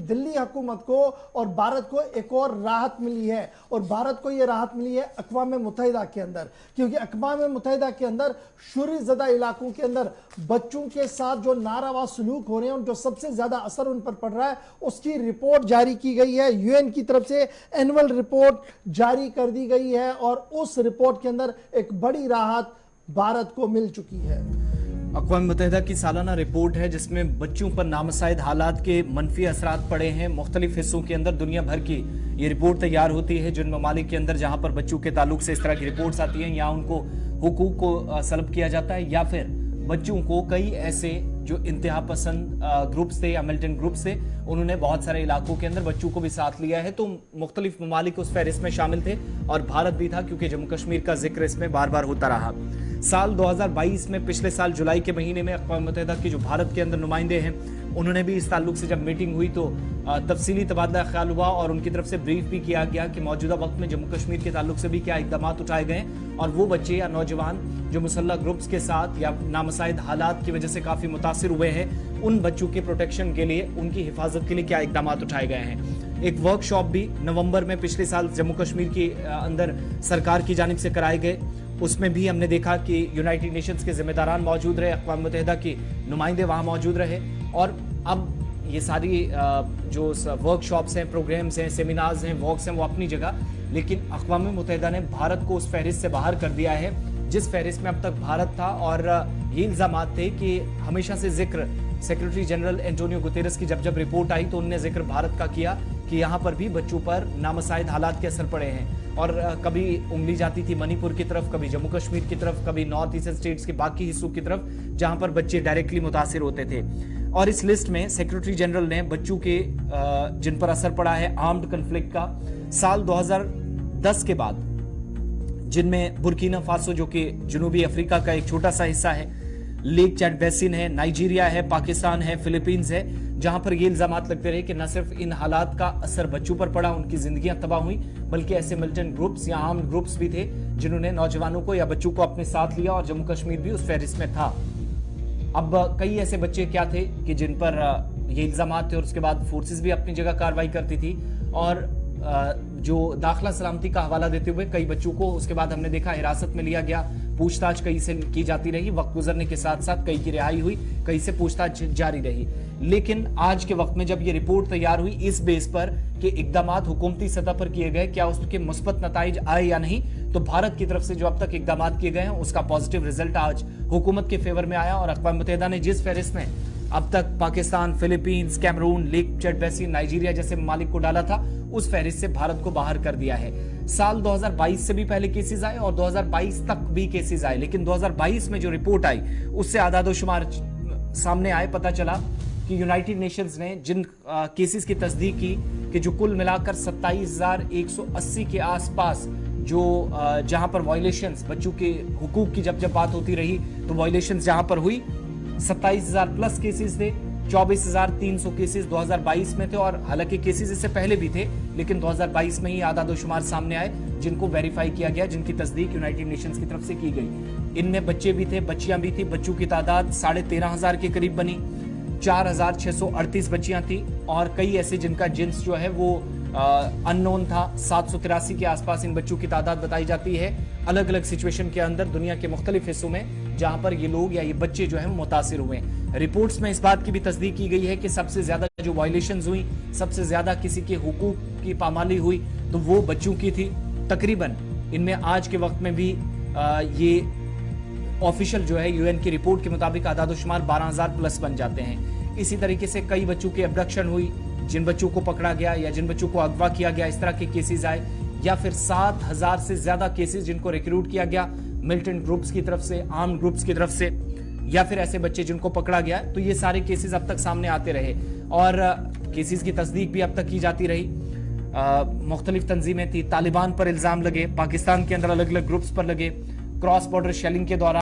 दिल्ली हुकूमत को और भारत को एक और राहत मिली है, और भारत को ये राहत मिली है अक़वाम मुत्तहिदा के अंदर, क्योंकि अक़वाम मुत्तहिदा के अंदर शूरी ज़दा इलाकों के अंदर बच्चों के साथ जो नारवा सलूक हो रहे हैं और जो सबसे ज़्यादा असर उन पर पड़ रहा है, उसकी रिपोर्ट जारी की गई है। यूएन की तरफ से एनुअल रिपोर्ट जारी कर दी गई है और उस रिपोर्ट के अंदर एक बड़ी राहत भारत को मिल चुकी है। अक़वाम मुत्तहिदा की सालाना रिपोर्ट है जिसमें बच्चों पर नामसाइद हालात के मनफी असरात पड़े हैं। मुख्तलिफ हिस्सों के अंदर दुनिया भर की ये रिपोर्ट तैयार होती है। जिन ममालिक के अंदर जहां पर बच्चों के ताल्लुक से इस तरह की रिपोर्ट्स आती हैं, या उनको हुकूक को सल्ब किया जाता है, या फिर बच्चों को कई ऐसे जो इंतहा पसंद ग्रुप्स थे या मिलिटेंट ग्रुप्स थे, उन्होंने बहुत सारे इलाकों के अंदर बच्चों को भी साथ लिया है। तो मुख्तलिफ ममालिक उस फहरिस्त में शामिल थे और भारत भी था, क्योंकि जम्मू कश्मीर का जिक्र इसमें बार बार होता रहा। साल 2022 में, पिछले साल जुलाई के महीने में, अक़वाम मुत्तहिदा के जो भारत के अंदर नुमाइंदे हैं, उन्होंने भी इस ताल्लुक से जब मीटिंग हुई तो तफसीली तबादला ख्याल हुआ और उनकी तरफ से ब्रीफ भी किया गया कि मौजूदा वक्त में जम्मू कश्मीर के ताल्लुक से भी क्या इक़दाम उठाए गए और वो बच्चे या नौजवान जो मुसल्लह ग्रुप्स के साथ या नामसाइद हालात की वजह से काफ़ी मुतासिर हुए हैं, उन बच्चों के प्रोटेक्शन के लिए, उनकी हिफाजत के लिए क्या इक़दाम उठाए गए हैं। एक वर्कशॉप भी नवंबर में पिछले साल जम्मू कश्मीर के अंदर सरकार की जानिब से कराए गए। उसमें भी हमने देखा कि यूनाइटेड नेशंस के जिम्मेदारान मौजूद रहे, अक़वाम मुत्तहिदा के नुमाइंदे वहाँ मौजूद रहे। और अब ये सारी जो वर्कशॉप्स हैं, प्रोग्राम्स हैं, सेमिनार्स हैं, वॉक्स हैं, वो अपनी जगह, लेकिन अक़वाम मुत्तहिदा ने भारत को उस फहरिस्त से बाहर कर दिया है जिस फहरिस्त में अब तक भारत था। और ये इल्ज़ामात थे कि हमेशा से जिक्र सेक्रेटरी जनरल एंटोनियो गुतेरेस की जब रिपोर्ट आई तो उन्होंने जिक्र भारत का किया कि यहाँ पर भी बच्चों पर नामसाइद हालात के असर पड़े हैं। और कभी उंगली जाती थी मणिपुर की तरफ, कभी जम्मू कश्मीर की तरफ, कभी नॉर्थ ईस्टर्न स्टेट्स के बाकी हिस्सों की तरफ, जहां पर बच्चे डायरेक्टली मुतासिर होते थे। और इस लिस्ट में सेक्रेटरी जनरल ने बच्चों के जिन पर असर पड़ा है आर्म्ड कन्फ्लिक्ट का, साल 2010 के बाद, जिनमें बुर्किना फासो जो कि जनूबी अफ्रीका का एक छोटा सा हिस्सा है, लेक चैड बेसिन है, नाइजीरिया है, पाकिस्तान है, फिलीपींस है, जहां पर ये इल्जामात लगते रहे कि न सिर्फ इन हालात का असर बच्चों पर पड़ा, उनकी जिंदगियां तबाह हुई, बल्कि ऐसे मिलिटेंट ग्रुप्स या आर्म्ड ग्रुप्स भी थे जिन्होंने नौजवानों को या बच्चों को अपने साथ लिया, और जम्मू कश्मीर भी उस फहरिस्त में था। अब कई ऐसे बच्चे क्या थे कि जिन पर ये इल्जामात थे, और उसके बाद फोर्सेस भी अपनी जगह कार्रवाई करती थी, और जो दाखिला सलामती का हवाला देते हुए कई बच्चों को उसके बाद हमने देखा हिरासत में लिया गया, पूछताछ कई से की जाती रही, वक्त गुजरने के साथ साथ कई की रिहाई हुई, कई से पूछताछ जारी रही। लेकिन आज के वक्त में जब ये रिपोर्ट तैयार हुई इस बेस पर कि इकदामात हुकूमती सतह पर किए गए, क्या उसके मुस्बत नताइज आए या नहीं, तो भारत की तरफ से जो अब तक इकदामात किए गए हैं उसका पॉजिटिव रिजल्ट आज हुकूमत के फेवर में आया। और अक़वाम मुत्तहिदा ने जिस फहरिस्त में अब तक Pakistan, Philippines, Cameroon, Lake Chad Basin, Nigeria जैसे ममालिक को डाला था, उस फहरिस्त से भारत को बाहर कर दिया है। साल 2022 से भी पहले केसेस आए और 2022 तक भी केसेस आए, लेकिन 2022 में जो रिपोर्ट आई उससे आदादोशुमार सामने आए। पता चला कि यूनाइटेड नेशंस ने जिन केसेस की तस्दीक की कि जो कुल मिलाकर 27,180 के आसपास जो जहां पर वायलेशंस, बच्चों के हुकूक की जब बात होती रही तो वायलेशंस जहां पर हुई, 27,000 प्लस केसेस थे। 24,300 केसेस 2022 में थे, और हालांकि केसेस इससे पहले भी थे, लेकिन 2022 में ही आदादोशुमार सामने आए जिनको वेरीफाई किया गया, जिनकी तस्दीक यूनाइटेड नेशंस की तरफ से की गई। इनमें बच्चे भी थे, बच्चियां भी थी। बच्चों की तादाद 13,500 के करीब बनी, 4,638 बच्चियां थी, और कई ऐसे जिनका जिन्स जो है वो अननोन था। 783 के आसपास इन बच्चों की तादाद बताई जाती है, अलग अलग सिचुएशन के अंदर दुनिया के मुख्तलिफ हिस्सों में जहां पर ये लोग या ये बच्चे जो है मुतासिर हुए। रिपोर्ट्स में इस बात की भी तस्दीक की गई है कि सबसे ज्यादा जो वायलेशंस हुई, सबसे ज्यादा किसी के हुकूक की पामाली हुई, तो वो बच्चों की थी। तकरीबन इनमें आज के वक्त में भी ये ऑफिशियल जो है यूएन की रिपोर्ट के मुताबिक आदादोशुमार 12,000 प्लस बन जाते हैं। इसी तरीके से कई बच्चों की अबडक्शन हुई, जिन बच्चों को पकड़ा गया या जिन बच्चों को अगवा किया गया, इस तरह के केसेस आए, या फिर 7,000 से ज्यादा केसेस जिनको रिक्रूट किया गया मिलिटेंट ग्रुप्स की तरफ से, आर्म्ड ग्रुप्स की तरफ से, या फिर ऐसे बच्चे जिनको पकड़ा गया। तो ये सारे केसेस अब तक सामने आते रहे और केसेस की तस्दीक भी अब तक की जाती रही। मुख्तलिफ तंजीमें थी, तालिबान पर इल्जाम लगे, पाकिस्तान के अंदर अलग अलग ग्रुप्स पर लगे, क्रॉस बॉर्डर शेलिंग के दौरान